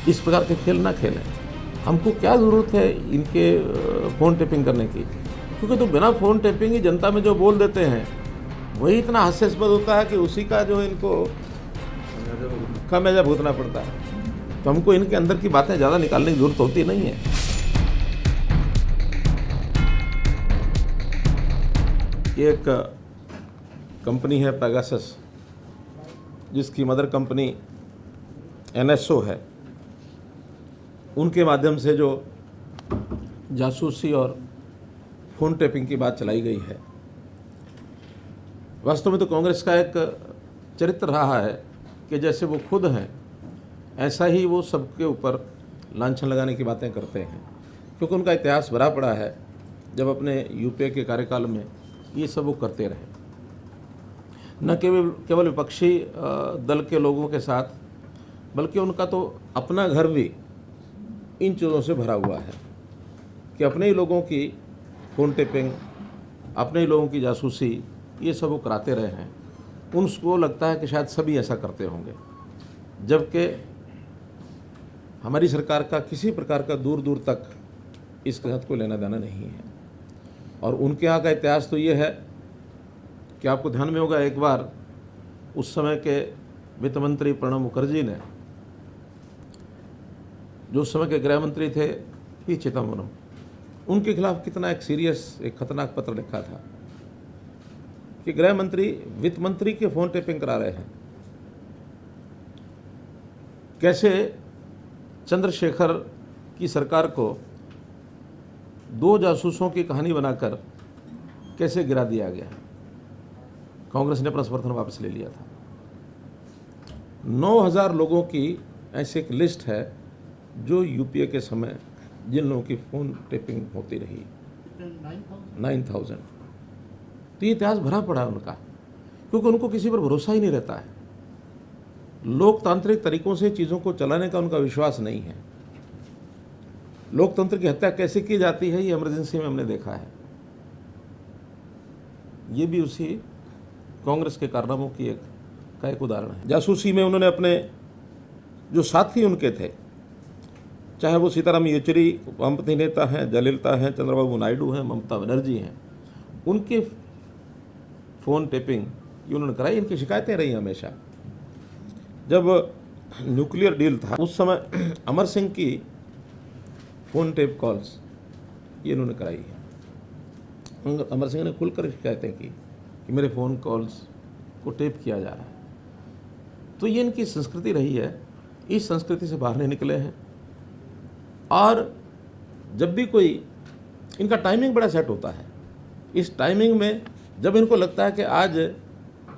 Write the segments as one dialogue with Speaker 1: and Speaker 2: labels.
Speaker 1: इस प्रकार के खेल ना खेलें। हमको क्या ज़रूरत है इनके फ़ोन टेपिंग करने की, क्योंकि तो बिना फ़ोन टेपिंग ही जनता में जो बोल देते हैं वही इतना हास्यास्पद होता है कि उसी का जो इनको खामियाजा भुगतना पड़ता है। तो हमको इनके अंदर की बातें ज़्यादा निकालने की ज़रूरत होती नहीं है। एक कंपनी है पेगासस, जिसकी मदर कंपनी NSO है, उनके माध्यम से जो जासूसी और फ़ोन टेपिंग की बात चलाई गई है, वास्तव में तो कांग्रेस का एक चरित्र रहा है कि जैसे वो खुद हैं ऐसा ही वो सबके ऊपर लांछन लगाने की बातें करते हैं, क्योंकि उनका इतिहास भरा पड़ा है। जब अपने यूपीए के कार्यकाल में ये सब वो करते रहे, न केवल विपक्षी दल के लोगों के साथ, बल्कि उनका तो अपना घर भी इन चीज़ों से भरा हुआ है कि अपने ही लोगों की फ़ोन टेपिंग, अपने ही लोगों की जासूसी, ये सब वो कराते रहे हैं। उनको लगता है कि शायद सभी ऐसा करते होंगे, जबकि हमारी सरकार का किसी प्रकार का दूर दूर तक इस बात को लेना देना नहीं है। और उनके यहाँ का इतिहास तो ये है कि आपको ध्यान में होगा, एक बार उस समय के वित्त मंत्री प्रणब मुखर्जी ने, जो उस समय के गृह मंत्री थे पी चिदम्बरम, उनके खिलाफ कितना एक सीरियस, एक खतरनाक पत्र लिखा था कि गृह मंत्री वित्त मंत्री के फ़ोन टेपिंग करा रहे हैं। कैसे चंद्रशेखर की सरकार को दो जासूसों की कहानी बनाकर कैसे गिरा दिया गया। कांग्रेस ने अपना समर्थन वापस ले लिया था। 9000 लोगों की ऐसी एक लिस्ट है जो यूपीए के समय जिन लोगों की फ़ोन टेपिंग होती रही, 9000। तो ये इतिहास भरा पड़ा है उनका, क्योंकि उनको किसी पर भरोसा ही नहीं रहता है। लोकतांत्रिक तरीकों से चीज़ों को चलाने का उनका विश्वास नहीं है। लोकतंत्र की हत्या कैसे की जाती है, ये इमरजेंसी में हमने देखा है। ये भी उसी कांग्रेस के कारनामों की एक उदाहरण है। जासूसी में उन्होंने अपने जो साथी उनके थे, चाहे वो सीताराम येचुरी वामपंथी नेता हैं, जयललिता हैं, चंद्रबाबू नायडू हैं, ममता बनर्जी हैं, उनके फ़ोन टेपिंग ये उन्होंने कराई। इनकी शिकायतें रही हमेशा। जब न्यूक्लियर डील था उस समय अमर सिंह की फ़ोन टेप कॉल्स ये इन्होंने कराई है। अमर सिंह ने खुलकर शिकायतें की कि मेरे फ़ोन कॉल्स को टेप किया जा रहा है। तो ये इनकी संस्कृति रही है, इस संस्कृति से बाहर नहीं निकले हैं। और जब भी कोई, इनका टाइमिंग बड़ा सेट होता है। इस टाइमिंग में जब इनको लगता है कि आज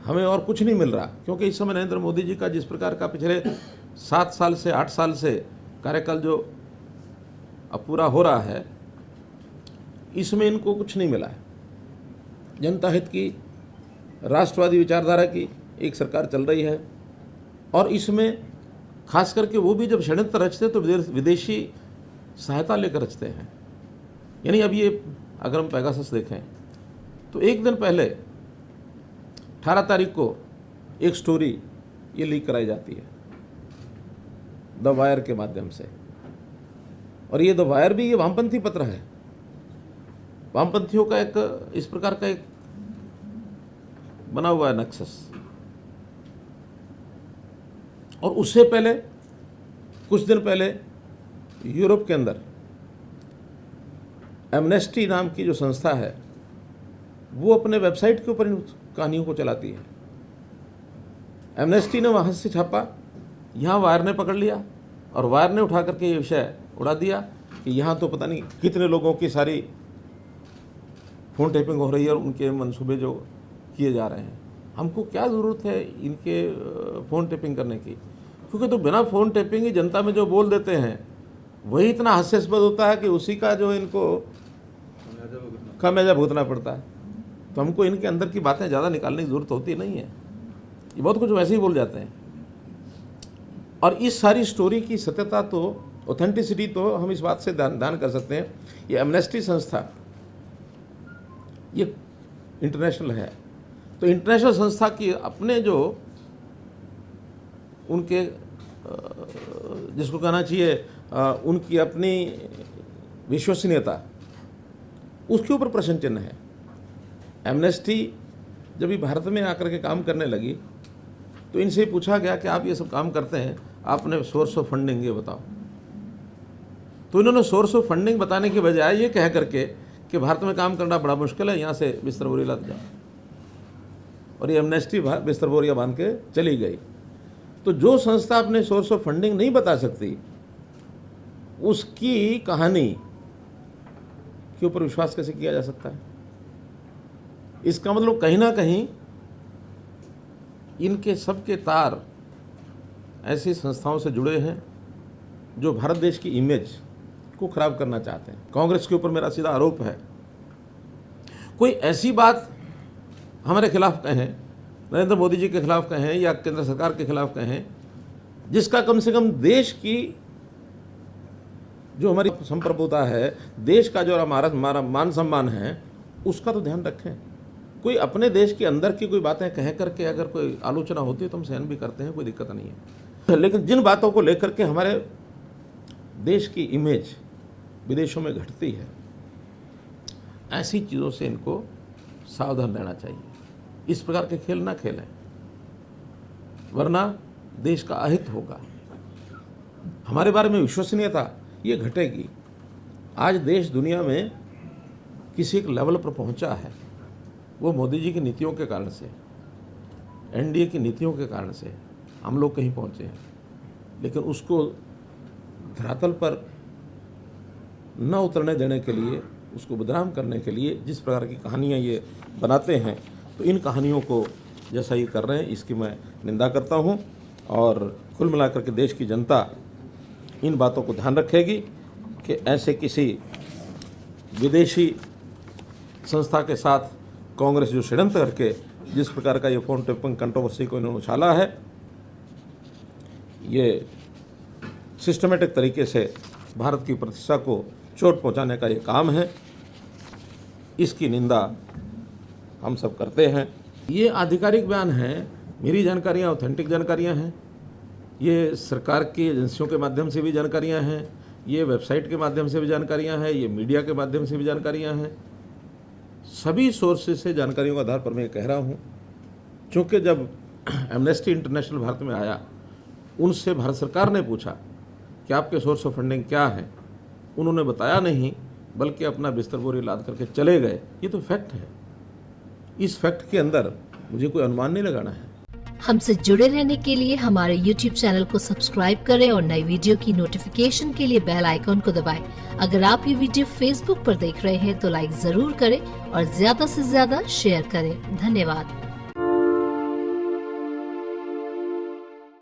Speaker 1: हमें और कुछ नहीं मिल रहा, क्योंकि इस समय नरेंद्र मोदी जी का जिस प्रकार का पिछले 7 साल से 8 साल से कार्यकाल जो अब पूरा हो रहा है, इसमें इनको कुछ नहीं मिला है। जनता हित की, राष्ट्रवादी विचारधारा की एक सरकार चल रही है, और इसमें खास करके वो भी जब षड्यंत्र रचते हैं तो विदेशी सहायता लेकर रचते हैं। यानी अब ये अगर हम पेगासस देखें तो एक दिन पहले 18 तारीख को एक स्टोरी ये लीक कराई जाती है द वायर के माध्यम से, और ये द वायर भी ये वामपंथी पत्र है। वामपंथियों का एक इस प्रकार का एक बना हुआ है नक्सस। और उससे पहले, कुछ दिन पहले, यूरोप के अंदर एमनेस्टी नाम की जो संस्था है, वो अपने वेबसाइट के ऊपर इन कहानियों को चलाती है। एमनेस्टी ने वहाँ से छापा, यहाँ वायर ने पकड़ लिया, और वायर ने उठा करके ये विषय उड़ा दिया कि यहाँ तो पता नहीं कितने लोगों की सारी फ़ोन टेपिंग हो रही है और उनके मंसूबे जो किए जा रहे हैं। हमको क्या ज़रूरत है इनके फ़ोन टेपिंग करने की, क्योंकि तो बिना फ़ोन टेपिंग ही जनता में जो बोल देते हैं वही इतना हास्यास्पद होता है कि उसी का जो इनको खामियाजा भुगतना पड़ता है। तो हमको इनके अंदर की बातें ज़्यादा निकालने की ज़रूरत होती नहीं है। ये बहुत कुछ वैसे ही बोल जाते हैं। और इस सारी स्टोरी की सत्यता तो, ऑथेंटिसिटी तो हम इस बात से दान कर सकते हैं, ये एमनेस्टी संस्था ये इंटरनेशनल है। तो इंटरनेशनल संस्था की अपने जो उनके जिसको कहना चाहिए उनकी अपनी विश्वसनीयता, उसके ऊपर प्रश्न चिन्ह है। एमनेस्टी जब ये भारत में आकर के काम करने लगी तो इनसे पूछा गया कि आप ये सब काम करते हैं, आपने सोर्स ऑफ फंडिंग ये बताओ। तो इन्होंने सोर्स ऑफ फंडिंग बताने के बजाय ये कह करके कि भारत में काम करना बड़ा मुश्किल है, यहाँ से बिस्तर बोरी लद जाओ, और ये एमनेस्टी बिस्तर बोरियाँ बांध के चली गई। तो जो संस्था अपने सोर्स ऑफ फंडिंग नहीं बता सकती, उसकी कहानी के ऊपर विश्वास कैसे किया जा सकता है? इसका मतलब कहीं ना कहीं इनके सबके तार ऐसी संस्थाओं से जुड़े हैं जो भारत देश की इमेज को खराब करना चाहते हैं। कांग्रेस के ऊपर मेरा सीधा आरोप है, कोई ऐसी बात हमारे खिलाफ कहें, नरेंद्र मोदी जी के खिलाफ कहें या केंद्र सरकार के खिलाफ कहें, जिसका कम से कम देश की जो हमारी संप्रभुता है, देश का जो हमारा मान सम्मान है, उसका तो ध्यान रखें। कोई अपने देश के अंदर की कोई बातें कह करके अगर कोई आलोचना होती है तो हम सहन भी करते हैं, कोई दिक्कत नहीं है। लेकिन जिन बातों को लेकर के हमारे देश की इमेज विदेशों में घटती है, ऐसी चीज़ों से इनको सावधान रहना चाहिए। इस प्रकार के खेल ना खेलें, वरना देश का अहित होगा। हमारे बारे में विश्वसनीयता ये घटेगी। आज देश दुनिया में किसी एक लेवल पर पहुंचा है, वो मोदी जी की नीतियों के कारण से, एनडीए की नीतियों के कारण से हम लोग कहीं पहुंचे हैं। लेकिन उसको धरातल पर न उतरने देने के लिए, उसको बदनाम करने के लिए जिस प्रकार की कहानियाँ ये बनाते हैं, तो इन कहानियों को जैसा ये कर रहे हैं, इसकी मैं निंदा करता हूँ। और कुल मिलाकर के देश की जनता इन बातों को ध्यान रखेगी कि ऐसे किसी विदेशी संस्था के साथ कांग्रेस जो षड्यंत्र करके जिस प्रकार का ये फोन टेपिंग कंट्रोवर्सी को इन्होंने उछाला है, ये सिस्टमेटिक तरीके से भारत की प्रतिष्ठा को चोट पहुंचाने का ये काम है। इसकी निंदा हम सब करते हैं। ये आधिकारिक बयान है, मेरी जानकारियाँ ऑथेंटिक जानकारियाँ हैं, ये सरकार की एजेंसियों के माध्यम से भी जानकारियाँ हैं, ये वेबसाइट के माध्यम से भी जानकारियाँ हैं, ये मीडिया के माध्यम से भी जानकारियाँ हैं। सभी सोर्सेज से जानकारियों के आधार पर मैं कह रहा हूँ। चूँकि जब एमनेस्टी इंटरनेशनल भारत में आया, उनसे भारत सरकार ने पूछा कि आपके सोर्स ऑफ फंडिंग क्या है, उन्होंने बताया नहीं, बल्कि अपना बिस्तर बोरी लाद करके चले गए। ये तो फैक्ट है। इस फैक्ट के अंदर मुझे कोई अनुमान नहीं लगाना है।
Speaker 2: हमसे जुड़े रहने के लिए हमारे YouTube चैनल को सब्सक्राइब करें और नई वीडियो की नोटिफिकेशन के लिए बेल आइकॉन को दबाएं। अगर आप ये वीडियो Facebook पर देख रहे हैं तो लाइक जरूर करें और ज्यादा से ज्यादा शेयर करें। धन्यवाद।